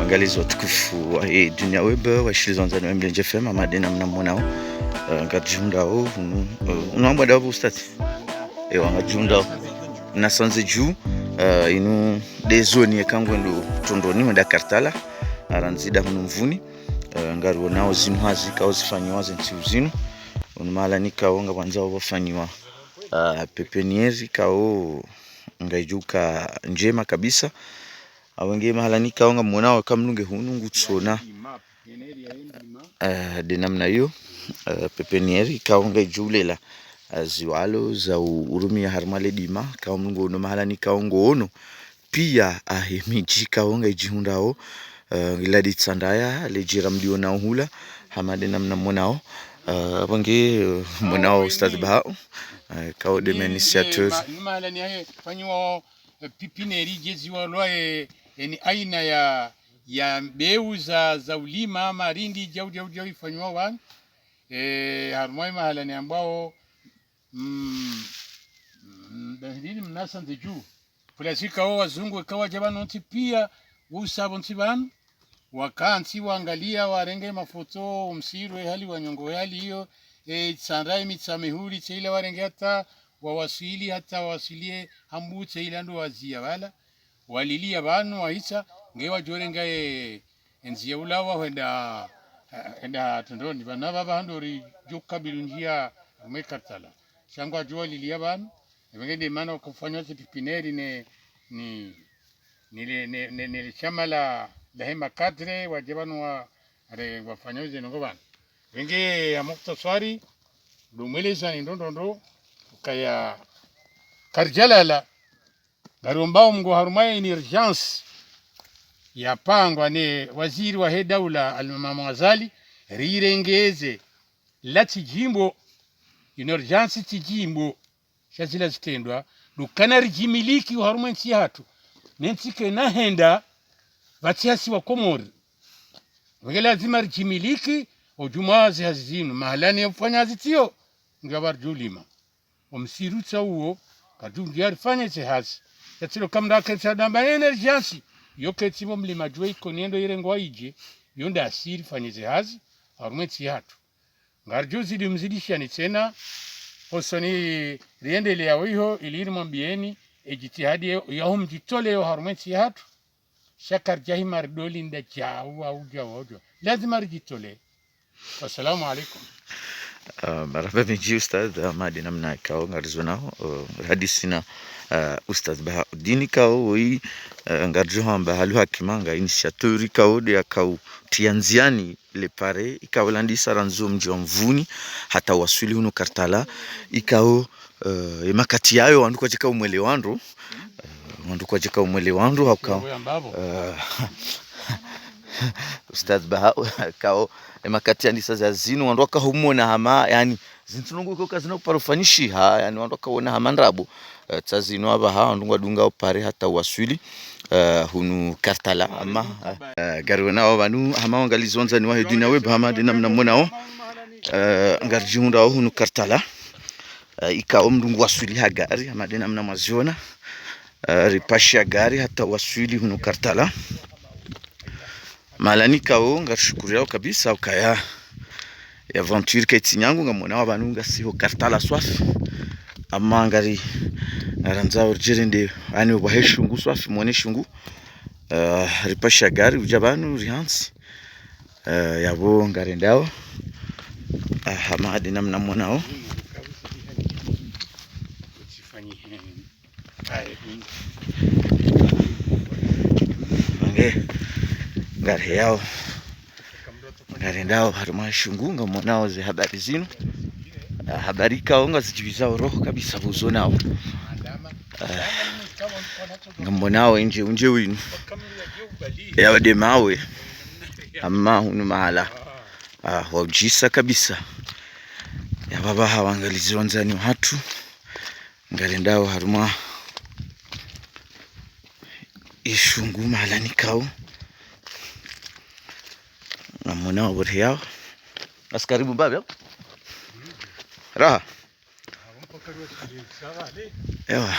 angalizo watukufu wa Dunia Web washilizonza na Mlenje FM amadena mnamwonao ngajundao unaomba dawo ustati ngajundao nasanze juu inu dezoni yakangwendo tondoni wenda kartala aranzida mvuni ngaro nao zinu hazi kao zifanywa zensi uzinu unmala nikao ngabanzao wafanywa pepenieri kao ngaijuka njema kabisa awenge mahala nikao ngamwonao kamlunge hunu ngutsona de namna hiyo pepenieri kao ngaijulela ziwalo za urumia harmale dima kao mlungu no mahala nikao ngono pia ahimiji kao ngaijihundao ngiladi tsandaya lejira mdiona hula hamade namna mwanao wange mwanao Ustaz Bahao kao de initiateur mahala ni haye fanywa pipineri jeziwa loe ni aina ya mbeu za ulima marindi jau ifanywa wan harmoi mahala ni ambao ndahili mnasanze juu fulasika wao wazungu ikawa jabanonti pia usabonti banu wakansi waangalia warenge mafoto umsirwe hali wanyongo hali hiyo tsanrai mitsamehuri tseila warenge hata wawasilie hambu tseila ndo wazia wala walilia banu waisa ngewa jorenga enzia ulawa henda tondoni bana baba handori joka bilunjia umekartala shangwa jua lilia banu ngende maana kufanywa pipineri ni chama la hema kadre wajibanu wa wafanyoze ngobana wenge amuktasari lumeleza ndondo kaya karjalala garombao mgo harumai ni urgence ya pangwa ne waziri wa daula al-Imam Ghazali rirengeze lati jimbo in urgence tijimbo shazila zitendwa dukana rijimiliki harumai nsi hatu nentike nahenda vatiasi wa Komori wenge lazima rijimiliki ojumazi hazinu mahalani ya mfanya hazitio ngabar julima omsirutsa uo kadungi arifanye sehazi yatilo kamda ketsa ba energy yoke tibo mlima jwe ikoniendo irengo ije yonda asiri fanye sehazi arumeti hatu ngarjuzi dimzidisha ni tena posoni riendele ya wiho iliri mwambieni ejitihadi ya humjitole yo harumeti hatu shakar jahima ridoli nda jawa uja lazima rijitole. Assalamu alaikum. Marhaba biji Ustaz Ahmad namna kao ngarizonao hadisina Ustaz Bahauddin kao wi ngarjuha bahalu hakimanga initiateur kao de kao tianziani le pare ikawalandi saranzo mji wa mvuni hata wasuli huno kartala ikao makati yayo wandu kwa jika umwelewando hakao Ustaz Bahao kao makati yani sasa zinu wandoka humona hama yani zintunungu ko kazina parofanishi yani wandoka wona hama ndrabo tsazino aba ha ndungwa dunga opare hata waswili hunu kartala ama garwana wabanu hama wangalizonza ni wa Dunia Web hama de namna monao ngarjunda hunu kartala ikao mndungu waswili hagari hama de namna maziona ripasha gari hata waswili hunu kartala malani kao ngashukuru yao kabisa ukaya ya aventure kaitinyangu ngamona abantu ngasiho kartala swafi amangari naranza urjerende ani waheshungu swafi mwone shungu ripasha gari ujabanu rihansi yabo ngarendao hamadi namna mwanao ngare yao ngarendao haruma shungunga mwanao ze habari zinu habari kao ngazijibizao roho kabisa buzonao ngambonao unje winu ya de mawe amma hunu mahala wajisa kabisa ya baba hawangalizonzani watu ngarendao haruma ishungu mahala nikao ngamona waburi yao askaribu babi yao raha ewa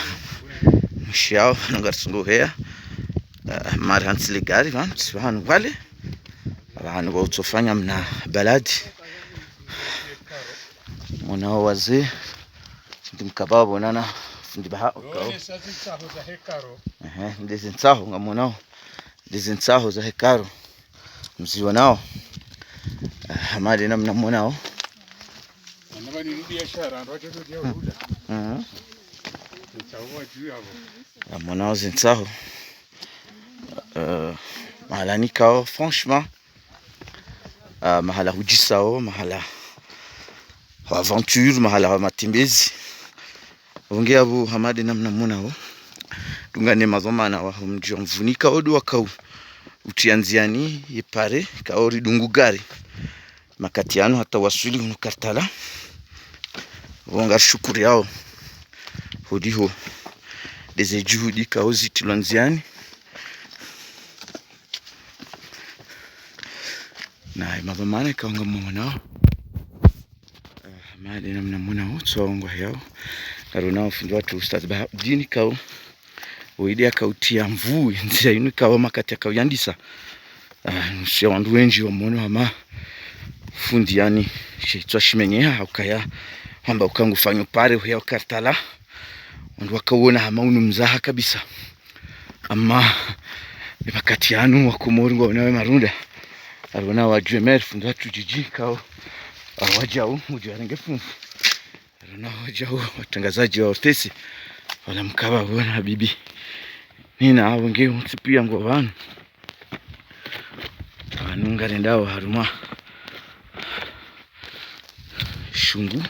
mshao ngarsungu hea mary hantsy legary va tsy hany wale hany wautofanya mna baladi mwanao wazee fundi mkababu nana fundi baha ndizi nsaho nga mwanao ndizi nsaho za hekaro mziwa nao hamadi namna mwanao mwanao zinsaho mahala nikao franchement mahala hujisao mahala aventure mahala matembezi ongea bu hamadi namna mwanao dungane mazomana wa mji wa mvunika odu wakau utianziani ipare kaori dungu gari makatiano hata wasuli unukartala wonga shukuri yao hodiho deze juhudi kauzi tilonziani na mazomana kaonga mwanao hamadi namna mwanao tsongo yao karunao fundi watu ustaz ba dini kao oide akautia mvui nzia inuka wa makati akauyandisa nsia wandu wenji wa mwono ama fundi yani shitwa shimenyea ukaya hamba ukangu fanyo pare ya kartala wandu wakauona hama unu mzaha kabisa ama makati yanu wakumori waonawe marunda arwana wajue mer fundi watu jiji kao wajau ujuarenge funfu arwana wajau watangazaji wa ofisi wala mkaba wana habibi nina awenge utsipia ngo bana anunga ndao haruma shungu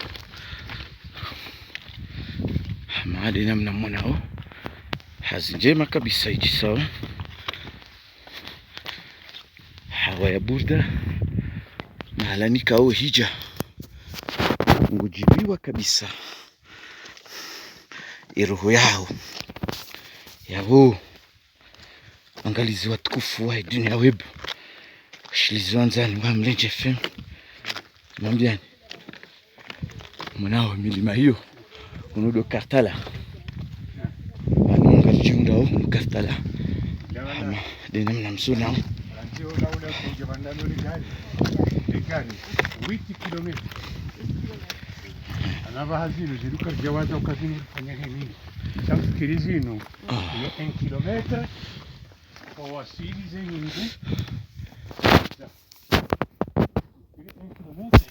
hamadi namna mwanao hazinjema kabisa ijisawa hawa ya burda mahala nikao hija ngujibiwa kabisa iroho yao yao angalizi watukufu wa dunia web shilizi wanzani wa Mlenje FM mwambiani mwanao milima hiyo unudo kartala anunga jiunda au kartala ama dena mna msuna anava hazino ziruka jawaza ukazini kufanya nini tamfikirizino ya 1 kilometre kwa wasili zenye ngu 1 kilometre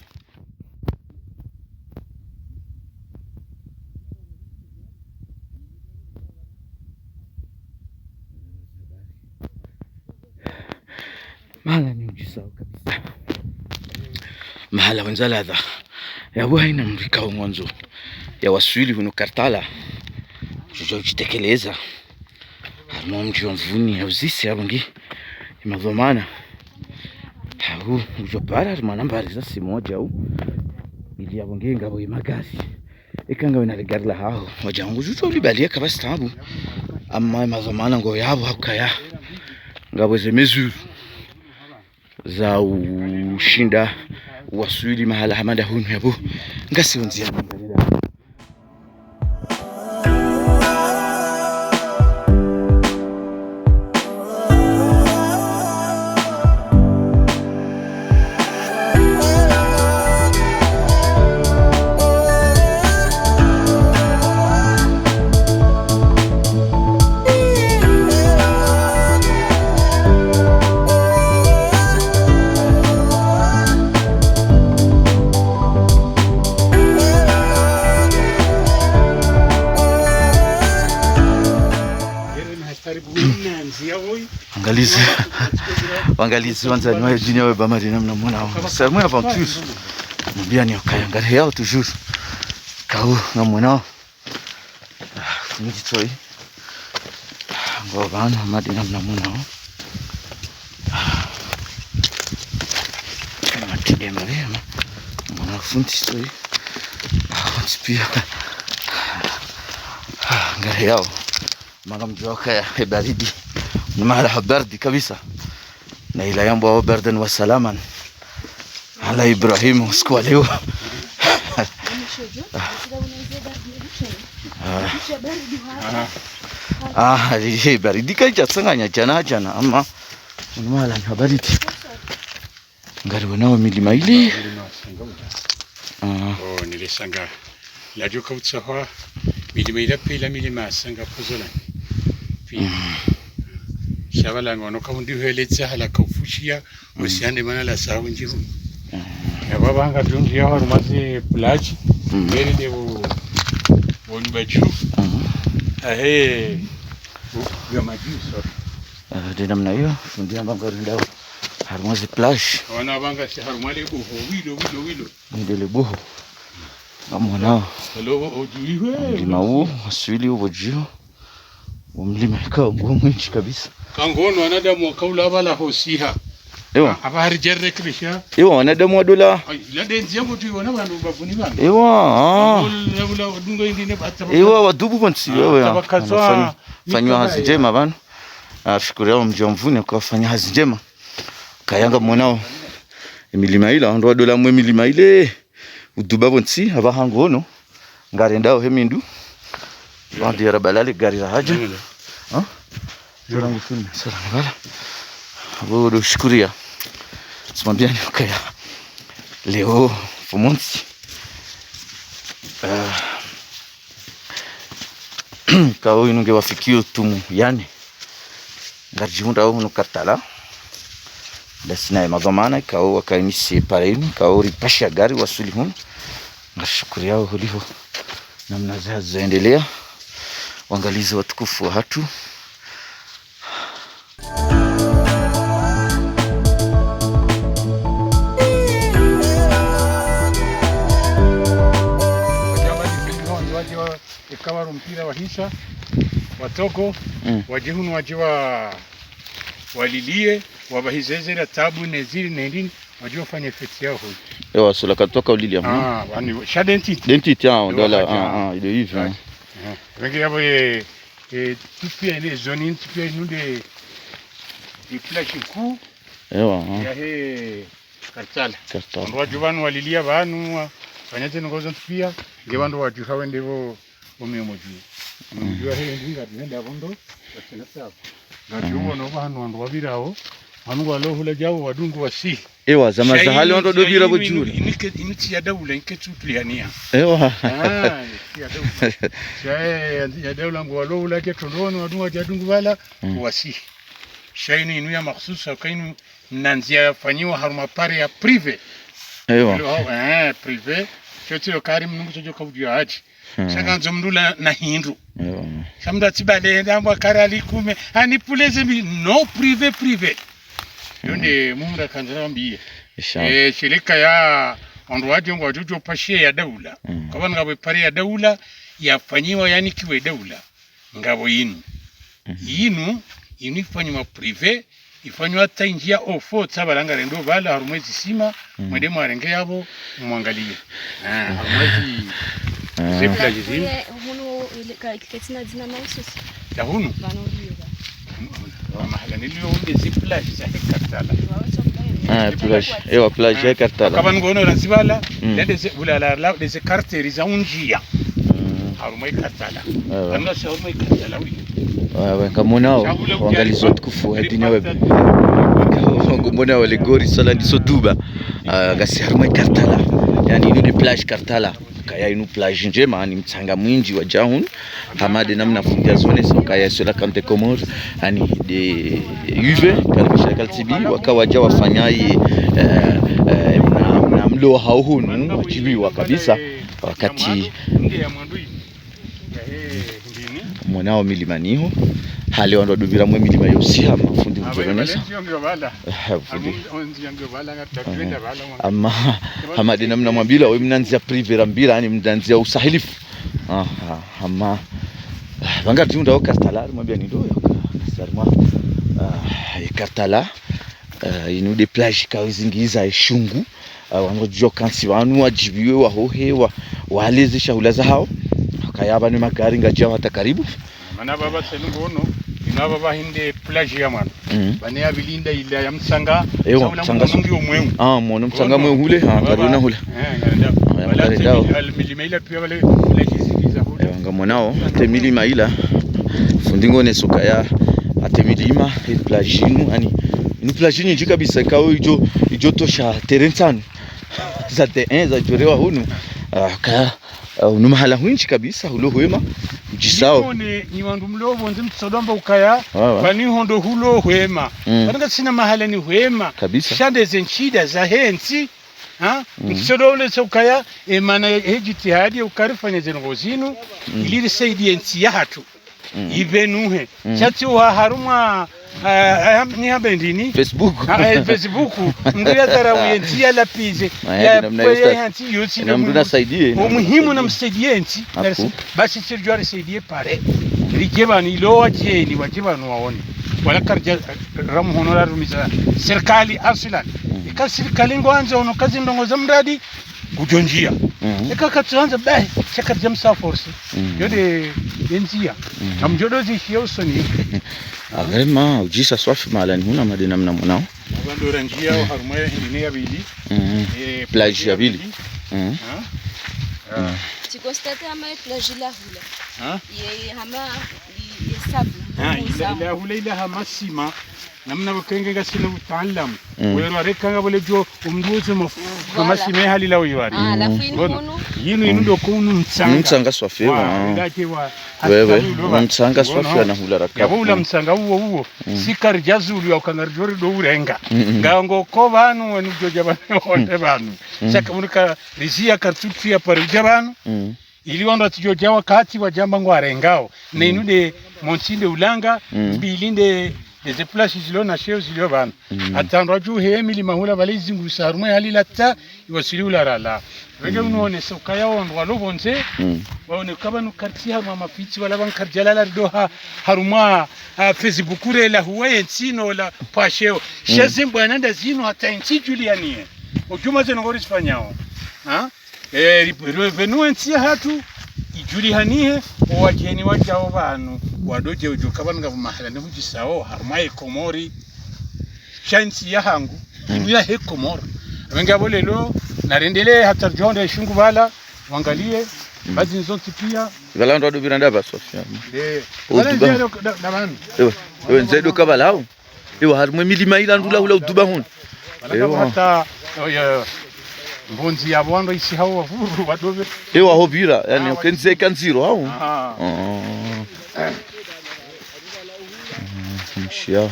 mahala ni ujisao kabisa mahala wenzaladha ya waina mrikao mwanzo ya waswili huno kartala jujo jitekeleza harimo mji wa mvuni ya uzisi abangi imazomana hau ujopara harimo nambari za simu moja au ili abangi ngabo imagazi ikanga wena regarla hao wajangu jujo libalia kabasi tabu ama imazomana ngo yabo hakaya ngabo ze mesure za ushinda waswili mahala hamada hunu yabo ngasi unzia mbalida Wangalizi wanzani wa dunia wa bamari namna mwana c'est moi aventure bien yo kayangare yao toujours kao na mwana nitoi ngo bana madi namna mwana matide marema mwana fundi toi pia ngare yao mama mjoka ya baridi ni mahala baridi kabisa na ila yambo wa bardan wa salaman ala Ibrahim usiku wa leo baridi kaichatsanganya jana ama mala na baridi ngari wanao milima ile nilisanga la joka utsaha milima ile pila milima sanga puzola shavala ngono kaundi heletsa hala kaufushia usiande mana la sawu njiru ya baba nga tunji ya harumasi plage mbele de woni bachu ya majiso de namna hiyo ndio ambao ndao harumasi plage wana banga si harumali buho wilo ndele buho amona lobo ojuiwe mlima huu asili ubojio mlima kwa mwingi kabisa kangono wanadamu kaula bala hosiha ewa abari jerre kibisha ewa wanadamu wadola la denzi yangu tu wana bantu bavuni bana ewa la dungo ingine bata ewa wadubu bonsi wewe fanywa hazi njema bana ashukuru mjomvuni kwa fanya hazi njema kayanga mwanao milima ile ndo wadola mwe milima ile uduba bonsi abahangono ngari ndao hemindu bandi ya rabalale gari za haja jora mfuni sala ngala abo shukuria simambia ni kaya leo fumonsi kao inunge wafikio tumu yani ngarjiunda au nukartala dasina madhamana kao wakainisi pareni kao ripasha gari wasuli hun ngashukuria huliho namna zaendelea waangalizi watukufu wa hatu ikawa mpira wa hisa watoko wajihunu wajiwa walilie wabahizezera tabu nezili nendini wajiwa fanya effect yao huyu ewa sula katoka ulilia wani shadentiti dentiti ile hivi wengi yabo tupia ile zoni tupia inude iplashi ku ewa ya kartala wajuvanu walilia vanu fanyate ngozo tupia ngebandu wajuhawe ndevo umemojui umejua ndinga nenda bondo wasenata ngajuo no bantu wabirawo anu walohula jawo wadungu wasi ewa zama za hali ndo dobira bojura initi ya daula inketutuliania ewa ya daula ya daula ngo walohula ke tolono wadungu jadungu wala wasi shaini inu ya mahsusa kainu nanzia fanyiwa haruma pare ya prive ewa prive chocho karim nungu chocho kaudia haji shakanzo mndula na hindu shamda tibale ndamba karali kume anipuleze no prive yonde mumra kanzara mbiye shirika ya ondwaje ngo jojo pashie ya daula kwa ngabo pare ya daula yafanyiwa yani kiwe daula ngabo yinu ifanywa prive ifanywa tainjia ofo tsabalanga rendo bala harumwezi sima mwende mwarenge yabo mwangalie harumwezi zepla jizini hunu kiketina dina nausus ya hunu mahala nilio unde zepla zahe kartala plage ewa plage kartala kama ngono rasibala lende bulala leze karteri za unjia harumwe kartala anga harumwe kartala wewe kamonao waangalizi watukufu wa dini wewe ngomona wale gori sala ndiso duba gasi harumwe kartala yani inu de plage kartala kaya inu plage njema ni mtanga mwingi wa jahun hamade namna fundia zone so kaya sura kante komor ani de uve kalbisha kaltibi wakawaja wafanyai na mlo hauhunu wachibiwa kabisa wakati mwanao milimaniho hali ndo dubira mwe milima yosiha mafundi mjoronesa ama hamade namna mwambila we mnanzia privera mbira yani mnanzia usahilifu ama banga tunda okartala mwambia ni ndoyo kasarma kartala inu de plage kazingiza eshungu wanojua kansi wanu wajibiwe wahohe walezi shahula za hao kayaba ni magari ngajia hata karibu mana baba senungono ina baba hinde plage ya mwana bane ya bilinda ila ya msanga msanga mungi omwengu mwana msanga mwe hule karuna hule nganda milima ila pia wale plage zikiza hule nga mwanao te milima ila fundingone soka ya atemilima plajinu ani ni plajinu nji kabisa kao ijo tosha terensano za T1 za jorewa hunu ka unu mahala hunchi kabisa hulo hwema mjisao ni wandu mlobo nzi mtsodomba ukaya bani hondo hulo hwema banga sina mahala ni hwema kabisa shande zenchida za hensi mtsodomle ukaya emana hejitihadi ukarifanya zenogozinu iliri saidi ensi ya hatu ivenuhe chati wa haruma ni habendini Facebook ngira tarawi ensi ya lapize ya hansi yosi na mduna saidie umuhimu na msaidiensi basi sirjwari saidie pare rijebani ilo wajeni wajebani waone wala karja ramu honora rumiza serikali aslan ika serikali ngwanza ono kazi ndongoza mradi kujonjia ika katsanza ba chakarja msaforce yode ensia amjodo zishio soni agrema ujisa swafi malani huna madina mnamonao ngandora njia harumaya ndine yabili plage yabili tikostate ama plage la hula ye hama yesabu ila hula ila hama sima namna bakenge gasina utaalamu wero rekanga bole jo umduze kama sime hali la wiwari yinu ndo kunu mtsanga swafewa wewe mtsanga swafewa na hula raka yabula mtsanga uwo sikari jazulu yakangarjori do urenga ngango ko banu wenu joja banu onde banu saka munika rizia kartutu ya parija banu ili wanda tijoja wakati wa jamba ngwarengao neinude monside ulanga bilinde les places zilo na sheo zilo bana atandwa ju he milima hula balizi ngusarumwe halila ta iwasili ularala wege unoone soka yao ndo walobonze waone kabanu kartia mama pichi wala ban karjala doha haruma Facebook rela huwe nsino la pasheo shazimbo ananda zino hata nchi Juliani ujuma zeno ngori spanyao revenu nchi hatu ijulianihe wajeni wajao banu wadoje ujuka banga mahala ne mujisao harmaye komori chansi ya hangu ya he komori wenga bolelo narendele hata jonde shungu bala wangalie bazi nzonti pia bala ndo biranda ba sofia wala nzero da banu ewe nzedo kabalao ewe harmwe milima ila ndula hula uduba hun ewe hata mbonzi ya bwando isi hao wavuru wadobe ewa hobira yani ukenze kanziro hao mshia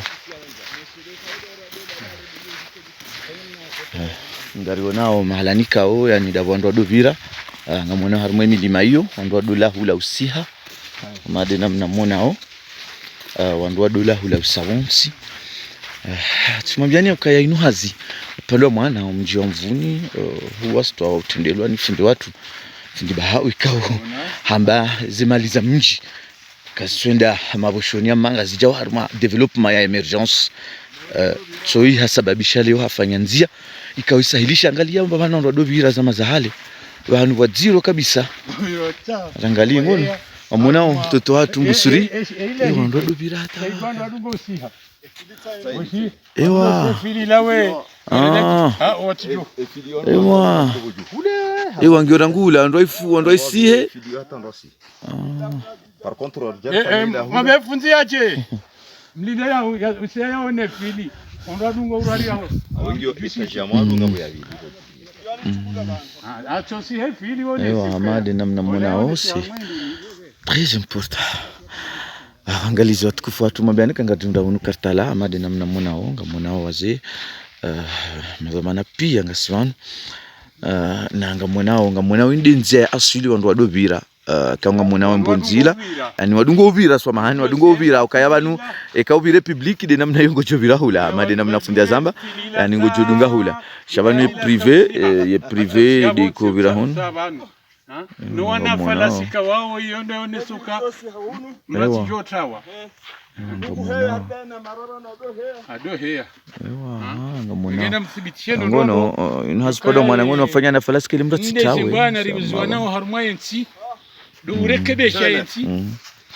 ngariwo nao mahalanika o yani dabwando dovira ngamona harmwe milima hiyo ndo dola hula usiha madena mnamona o wandwa dola hula usawonsi tumambyani ukaya inuhazi palo mwana mji wa mvuni huwa sto utendelwa ni finde watu finde bahau ikao hamba zimaliza mji kaswenda maboshoni ya manga zijao harma development ya emergence so hii hasababisha leo hafanya nzia ikawisahilisha angalia bana ndo dovira za mazahale wanu wadziro kabisa angalia ngono amonao mtoto watu ngusuri ndo dovira hata ewa ewa ngirangula ndo ifu ndo isihe par contre mabefunzi yache mlida ya usiya one fili ndo dungo urari yao awingio kisha mwandu ngabo ya bili acho si he fili one ewa amade namna mona ose très important angalizo tukufu watu mabianika ngatunda unu kartala amade namna mona onga mona waze mazamana pia ngaswan na ngamona indinze asili wandu wadobira kanga mona wembonzila yani wadungo ubira swa mahani wadungo ubira ukaya banu ekaubire public de namna yongo jobira hula amade namna fundia zamba yani ngo jodunga hula shabanu privé de kubira hon no wana falasika wao yonde onesuka mrati jotawa adohea ngena mthibitisheno ngono inhaspodo mwana ngono afanya na falasika limrati tawe bwana rizwana nao harumwa yensi do urekebesha yensi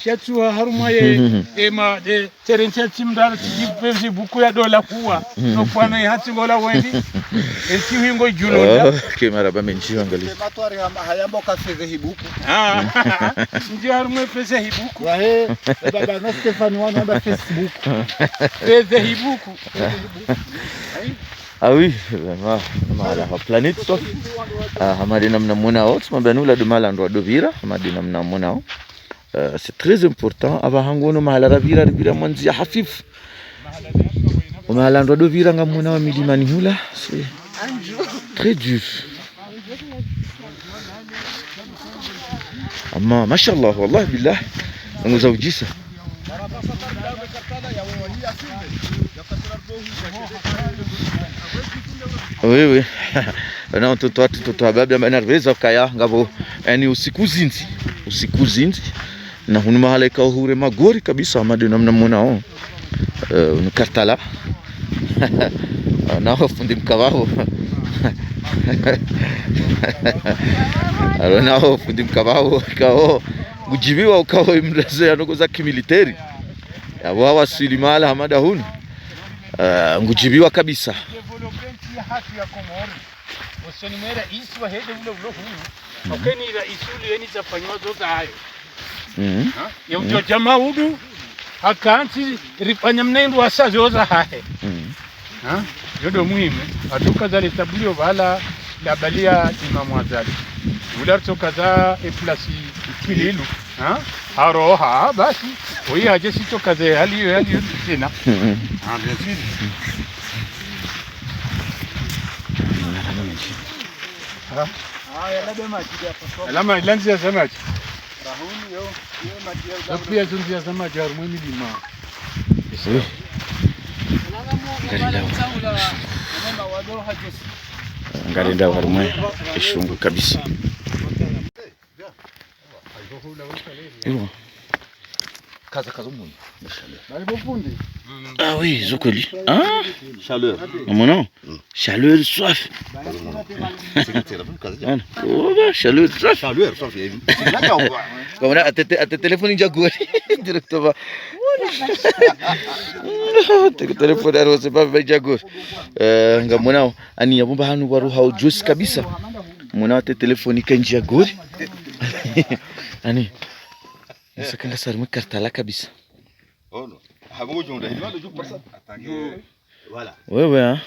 shatsuwa haruma ye ema de terentia timdala tijipezi buku ya dola kuwa no kwana ya hati ngola wendi enti wingo julonda kemara ba menji angali matwari hayamba kafeze hibuku ndio haruma feze hibuku wahe baba na Stefani wana ba Facebook feze hibuku ah oui mala ha planète so hamadi namna munao tumabanu de malando dovira hamadi namna munao c'est très important aba hangono mahala ravira mwanzi hafif mahala ndo dovira ngamuna wa milimani hula c'est très dur amma mashallah wallah billah nguzawjisa oui na mtoto hababi ananerveza kaya ngabo yani usiku zinzi na hunu mahala ikahure magori kabisa amadi namna mwanao unukartala na fundi mkabaho na fundi mkabaho kao gujibiwa ukao imraze yanogoza kimiliteri yabo hawasili mahala hamada hunu ngujibiwa kabisa haki ya Komori usenimera isi wa hede ule hunu okeni isuli yeni zafanywa zote hayo ya ujo jamaa hudu hakanti rifanya mnendu wasa zoza hae yodo muhimu atuka zali tabulio bala labalia imamu azali ularto kaza eplasi kililu haroha basi oyi haje sito kaze hali tena bien sûr alama ilanzi ya samaki rahuni yo maji pia zunzi ya samaki harumwe milima ngarinda harumwe ishungu kabisa kaza mungu ah oui zokoli chaleur mon chaleur soif chaleur soif Kamera ate telefoni jago directement telefoni arose baba jago ngamona ani yabumba hanu waru hau juice kabisa mona ate telefoni kanji jago ani sakanda sarmu kartala kabisa no hamujo ndio ndio pasa voilà wewe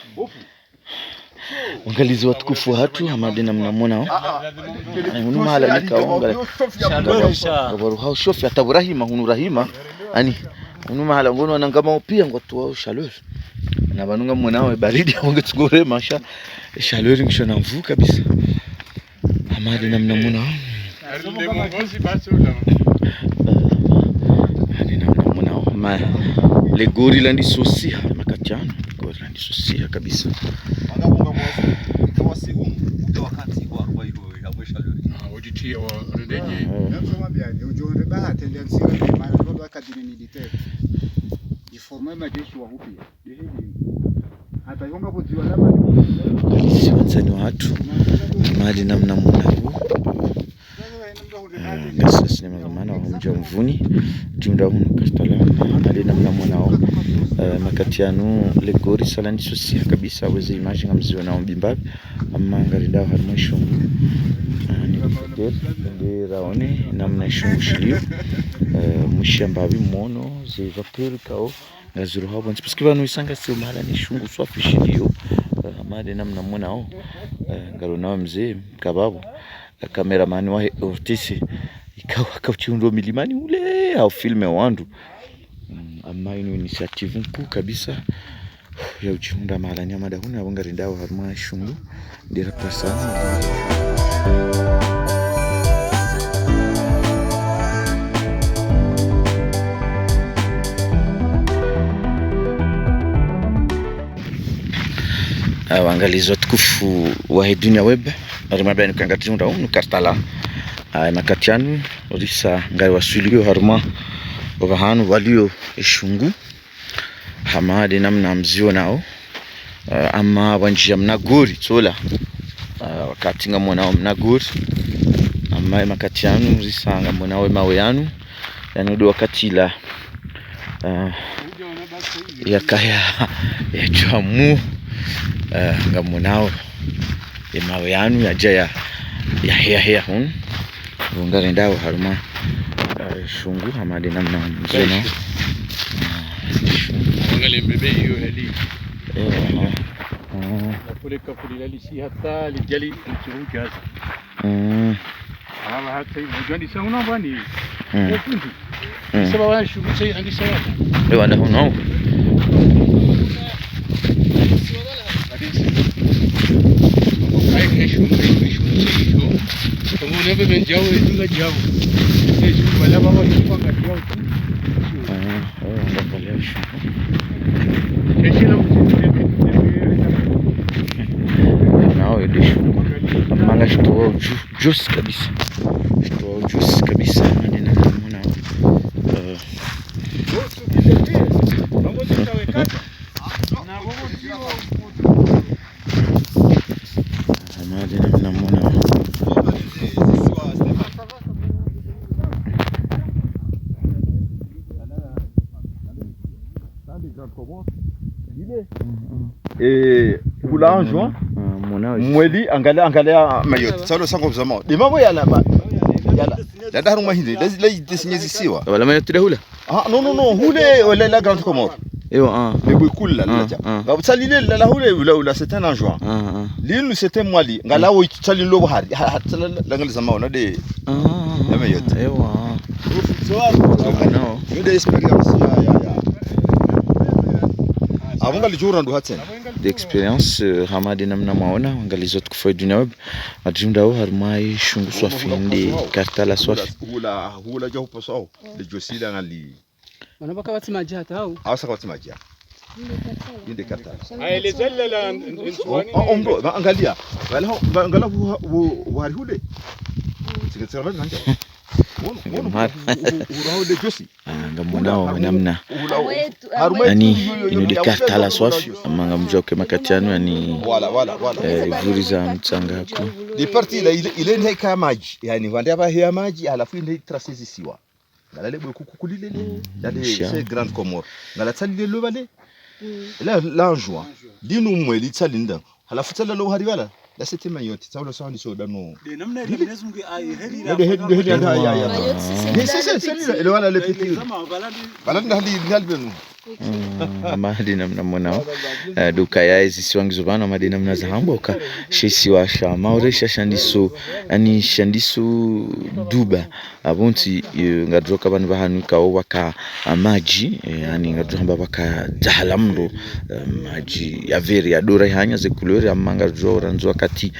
Angalizi watukufu hatu hamadi namna mwanao hunu mahala nikaonga gabaru hao shofi ataburahima hunu rahima ani hunu mahala ngono anangama pia ngoto wao chaleur na banunga mwanao baridi wangetugore masha chaleur ngishona mvu kabisa hamadi namna mwanao hadi namna mwanao ma le gorilla ndi sosia makachano gorilla ndi sosia kabisa Siwanzani watu mali namna mwanangu ngasa sinema zamana wa mja mvuni junda hunu kastala mali namna mwanao makatianu le gori salandi sosia kabisa weze imagine ngamziwa na mbimbabi amma ngarinda harimo ishungu ndi raone namna ishungu shilio mushamba mono ze vapeur kao ngazuru habo parce que banu isanga sio mahala ni shungu swafi shilio amade namna mwanao ngarona mzee kababu cameraman wa Ortisi ikawa kauchiundo milimani ule au filme wandu amma ino initiative mkuu kabisa ya uchiunda mahala nyama dahuni abongarindao haruma shungu ndira pasana Waangalizi watukufu wa Dunia Web arimabani kangatunda unu kartala makatianu risa ngari wasulio haruma wahanu walio ishungu hamadi namna mzio nao ama wanjia mnaguri tola wakati ngamona mnaguri ama makatianu risa ngamona we mawe yanu yani ndo wakati la yakaya ya jamu ngamunao mawe yanu yaja ya hea hun ngare ndao haruma shungu hamade namna mzeno angalie mbebe hiyo heli napeleka kulilalishi hata lijali mchuruki hasa ama hata mjani sana unabani fundi sababu wana shughuli sasa andi sawa leo anda huno ai kesho kama unebe benjao itunga jao kesho wala baba kipanga jao nao edisho manga shito juice kabisa manena mwana kula en juin mweli angalia mayot salo sango mzamo de mambo yala la daru mahinde la yitesinyezisiwa wala mayot hula non hule wala la grande Comore ايوه mais beaucoup là ba tsalile la hule wala c'était en juin linu c'était mwali ngala wo tsalin lo bahari la ngal zama ona de la mayot ايوه no de experience ya abonga lijura ndo hatsen d'expérience hamadi namna maona angalizote kufoi dunia web majimdao harmai shungu swafindi kartala swafi hula jo poso de josila ngali wanabaka wati maji hata au asa kwa maji inde kartala aelezele la ondo angalia ngala wari hule siketsema nanje uraude josi ngamunao namna yani inudi kartala swafi amanga mjoke makatiano yani vuri za mtsanga hapo di parti ile ndai kama maji yani wande aba hea maji alafu ndai tracesi siwa ngala lebo kukulile dale c'est grande Comore ngala tsalile lo bale la juin dinu mweli tsalinda alafu tsala lo hari wala la c'était mayoti tsawla sawani so dano de namna ile nezungu ai heri heli anda ya c'est ile wala le petit balanda hadi ngalbenu amadi namna mwanao duka ya hizi siwangizo bana amadi namna za hamboka shisi wa sha mauresha shandiso ani shandiso duba abonti ngadroka bana bahanuka waka maji yani ngadroka baka jahalamro maji ya veri ya dora hanya ze couleur amanga ranzo wakati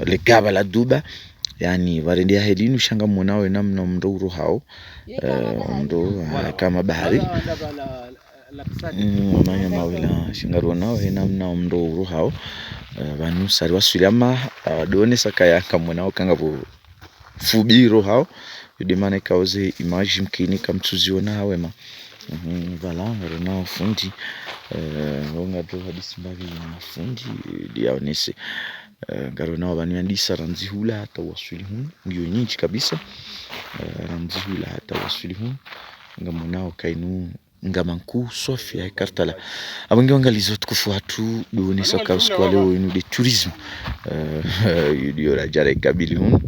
le gaba la duba yani warendia helinu shanga mwanao namna mndoro hao ndo kama bahari manya mawila shingaru nao namna mndoro hao banu sari waswilama done sakaya kama nao kangabo fubiro hao yudimane kauze image mkini kamtuziona hawema voilà nao fundi wonga do hadisi mbavi na fundi diaonese garona wabaniandisa ranzihula hata waswilihun ndio nyingi kabisa ranzihula hata waswilihun ngamunao kainu ngamanku sofia kartala abange wangalizo tukufuatu duone soka uskwale wenu de tourisme yudio la jare kabilihun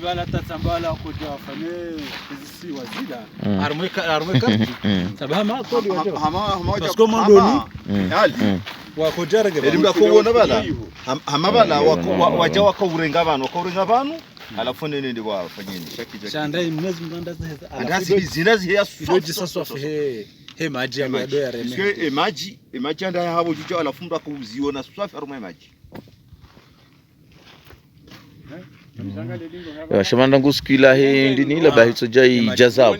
Wala tatambala kuja wafanye hizi wazila armwe karti tabama kodi waje pasko mandoni wako jarage elimba ko wona bala hamabala waje wakaurenga abantu alafu nene ndi wafanyeni shanda imnezi mnanda zeza alafu zinazi ya soji sasa he maji ya do ya reme parce maji anda ya habo jujo alafu ndo akuziona swafi armwe maji shamanda ngusikila he ndini la bahitso jai jazao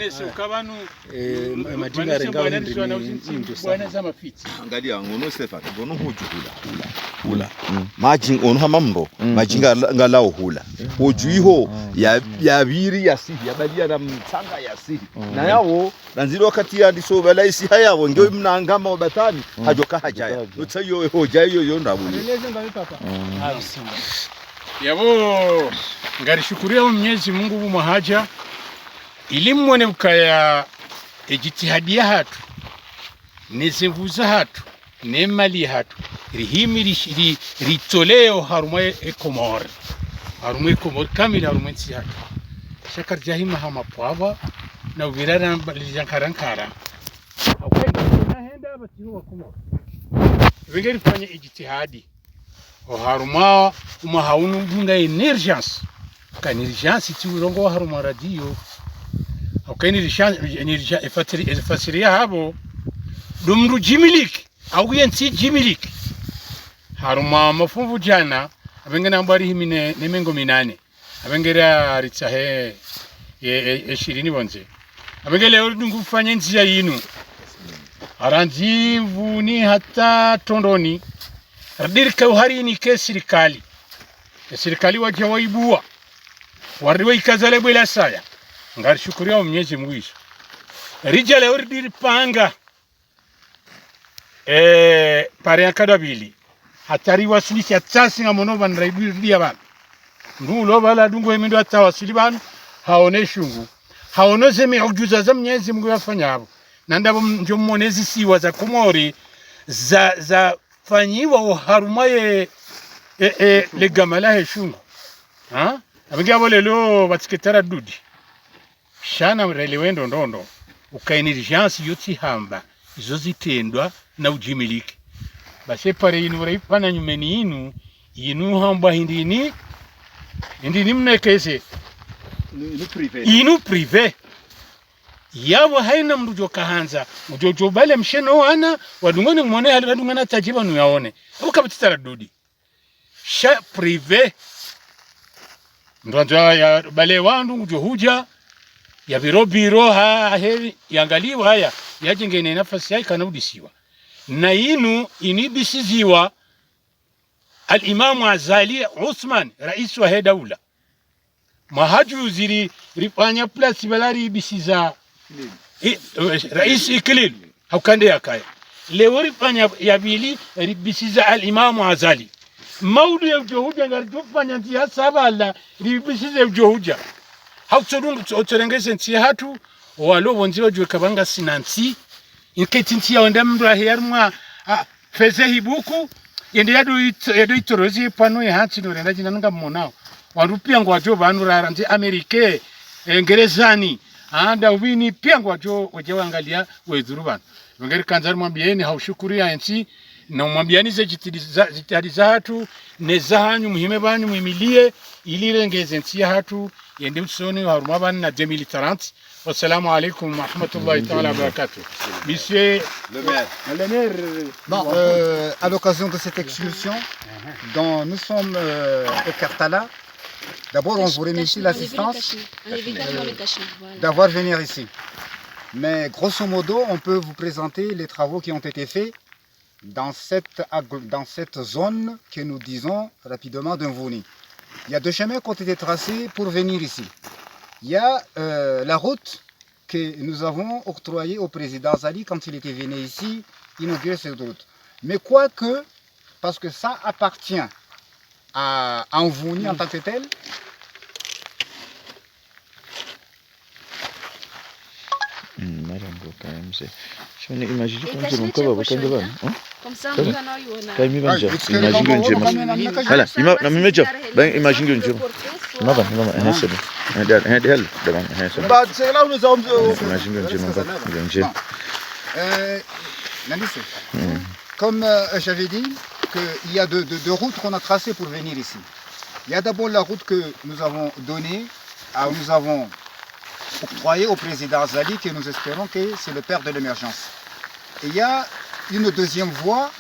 madinga renga ndini angalia ngono Stefan ngono hoju hula majing ono hamambo majinga ngalao hula hoju iho ya biri ya siri ya balia na mtanga ya siri na yao nanziro wakati ya ndiso balaisi haya ngeo mnangama wabatani hajoka hajaya utsayo hoja hiyo ndabuli yabo ngarishukuriya Mwenyezi Mungu bumuhaja ilimwone ukaya ejitihadia hatu nezevuza hatu nemali hatu rihimi ritoleo harumwe ekomor kamili harumwe nsi hatu shakar jahima hama pwaba na ubirana lijankarankara henda batiho wakomor wengeri fanya ejitihadi haruma haunu bunga energence kan urgence ti urongo haruma radio kan urgence efasiria habo dumru jimilik au yensi jimilik haruma mafuvu jana abengena mbari himine nemengo minane abengera ritsahe 20 bonze abengele ordungu fanya nzia yinu aranjivu ni hata tondoni radirka uharini ke serikali waje waibua warwe ikazale bwela saya ngari shukuria Mwenyezi Mungu rijale ordir panga pare akadabili hatari wasilisi atasi ngamono ban raibu dia ban ndulo bala dungo emindo atawasili ban haone shungu haono zeme ujuza za Mwenyezi Mungu yafanyabo nandabo njo monezi siwa za Komori za fanyiwa uharumaye le gamala heshungu abinga lelo batsiketara dudi shana relewendo ndondo ukaini urgence yoti hamba izo zitendwa na ujimiliki base pare inu raipana nyumeni inu hamba hindini mnekese inu privé yabo haina mrujo kahanza mujojo bale msheno ana wadungone mwone hali wadungana tajiba nuyaone ukabitara dudi sha privé ndo ya bale wandu mujohuja ya biro heri yangaliwa haya yajengene nafasi yake kanaudisiwa na inu inibisiziwa al-Imam Azali Uthman rais wa daula mahaju ziri rifanya plus balari bisiza rais ikilil haukande yakaya leo rifanya yabili ribisiza al-Imam Azali maudu ya ujohuja ngarifanya ntia sabala ribisiza ujohuja hautodungu otorengese ntia hatu walo bonziwa jwe kabanga sinansi inketi ntia wenda mdwa hiyarumwa feze hibuku yende yadu itorozi pano ya hansi norenda jina nunga mmonao warupia ngwajo banu raranzi Amerike Ngerezani anda wini pia ngwajo wajewa angalia wezuru banu wengeri kanzari mwambieni haushukuri ya nsi na mwambiani ze jitihadi za hatu neza hanyu muhime banyu mwimilie ilire ngeze nsi ya hatu yende usoni haruma banu na 2030. Wassalamu alaikum wa rahmatullahi ta'ala wa barakatuh. Monsieur le maire. Bon, à l'occasion de cette excursion, dont nous sommes au Kartala, d'abord on vous remercie l'assistance d'avoir venu ici. Mais grosso modo, on peut vous présenter les travaux qui ont été faits dans cette zone que nous disons rapidement d'Invouni. Il y a deux chemins qui ont été tracés pour venir ici. Il y a la route que nous avons octroyée au président Zali quand il était venu ici inaugurer cette route. Mais quoique, parce que ça appartient à Anvouni en tant que tel, comme ça on comme j'avais dit, qu'il y a deux routes qu'on a tracées pour venir ici. Il y a d'abord la route que nous avons donnée, nous avons octroyée au président Zali, que nous espérons que c'est le père de l'émergence. Et il y a une deuxième voie,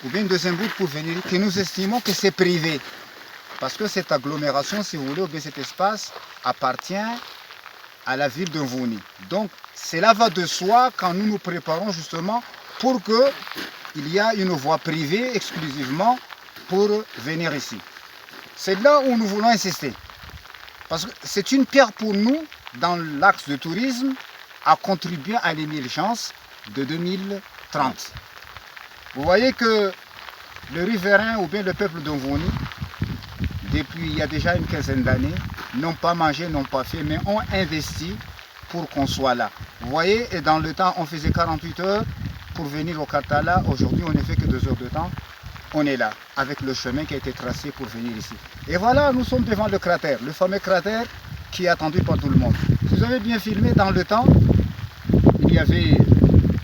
ou bien une deuxième route pour venir, que nous estimons que c'est privé. Parce que cette agglomération, si vous voulez, ou bien cet espace appartient à la ville de Mvouni. Donc, cela va de soi quand nous nous préparons justement pour qu'il y ait une voie privée exclusivement pour venir ici. C'est là où nous voulons insister. Parce que c'est une pierre pour nous, dans l'axe de tourisme, à contribuer à l'émergence de 2030. Vous voyez que le riverain ou bien le peuple de Mvouni, depuis il y a déjà une quinzaine d'années, n'ont pas mangé, n'ont pas fait, mais ont investi pour qu'on soit là. Vous voyez, et dans le temps, on faisait 48 heures pour venir au Kartala. Aujourd'hui, on ne fait que 2 heures de temps. On est là, avec le chemin qui a été tracé pour venir ici. Et voilà, nous sommes devant le cratère, le fameux cratère qui est attendu par tout le monde. Vous avez bien filmé, dans le temps, il y avait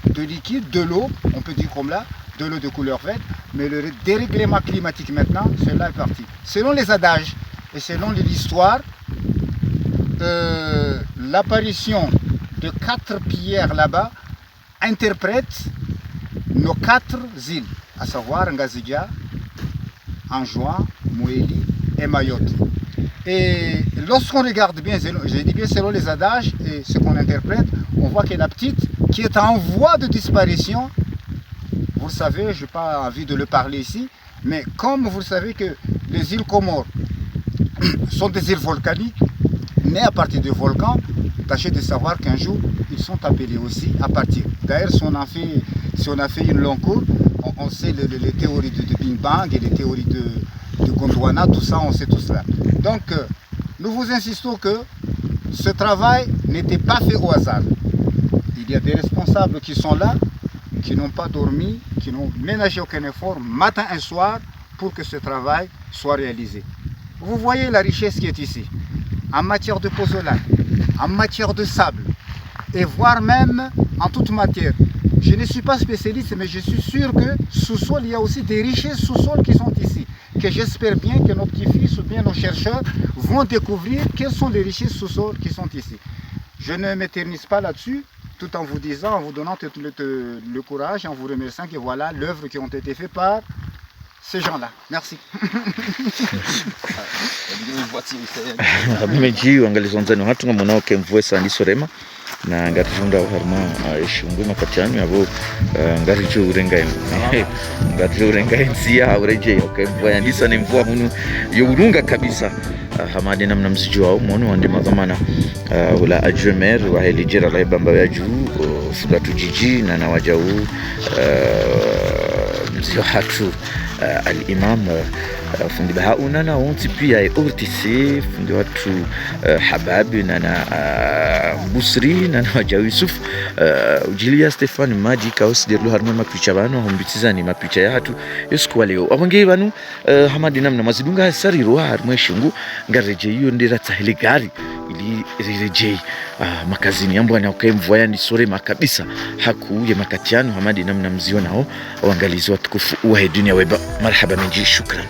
de liquide, de l'eau, on peut dire comme là, de l'eau de couleur verte, mais le dérèglement climatique maintenant, cela est parti. Selon les adages et selon l'histoire, l'apparition de 4 pierres là-bas interprète nos 4 îles, à savoir Ngazidja, Anjouan, Mouéli et Mayotte. Et lorsqu'on regarde bien, j'ai dit bien selon les adages et ce qu'on interprète, on voit que la petite qui est en voie de disparition, vous le savez, je n'ai pas envie de le parler ici, mais comme vous le savez que les îles Comores sont des îles volcaniques, nées à partir de volcans, tâchez de savoir qu'un jour, ils sont appelés aussi à partir. D'ailleurs, si on a fait une longue cour, on sait les théories de Big Bang et les théories de Gondwana, tout ça, on sait tout cela. Donc, nous vous insistons que ce travail n'était pas fait au hasard. Il y a des responsables qui sont là, qui n'ont pas dormi, qui n'ont ménagé aucun effort, matin et soir, pour que ce travail soit réalisé. Vous voyez la richesse qui est ici, en matière de pozzolan, en matière de sable, et voire même en toute matière. Je ne suis pas spécialiste, mais je suis sûr que sous-sol, il y a aussi des richesses sous-sol qui sont ici, que j'espère bien que nos petits-fils ou bien nos chercheurs vont découvrir quelles sont les richesses sous-sol qui sont ici. Je ne m'éternise pas là-dessus, tout en vous disant, en vous donnant le courage, en vous remerciant que voilà l'œuvre qui ont été faite par ces gens-là. Merci. Meji wangalizonzani watu ngamonao kemvue sandi sorema na ngati junda harma shungwe makatiano yabo ngati urenga nsia ureje kemvue andisa ni mvua hunu yorunga kabisa hamadi namna msiji wao mwono wande madhamana wala ajmer wa heli jira la bamba ya juu fudatu jiji na nawajau mzio hatu al-imam fundi bahauna na wonti pia ortisi fundi watu hababi na busri na waja Yusuf ujilia Stefan Maji kaos dirlo harma mapicha bano hombitizani mapicha ya hatu yesikuwa leo abange banu hamadi namna mazidunga sariro harma shungu ngareje hiyo ndira tahili gari ili reje makazini yambo anaokemvua yani sorema kabisa hakuye makatiano hamadi namna mzio nao waangalizi watukufu wa dunia weba marhaba minji shukran.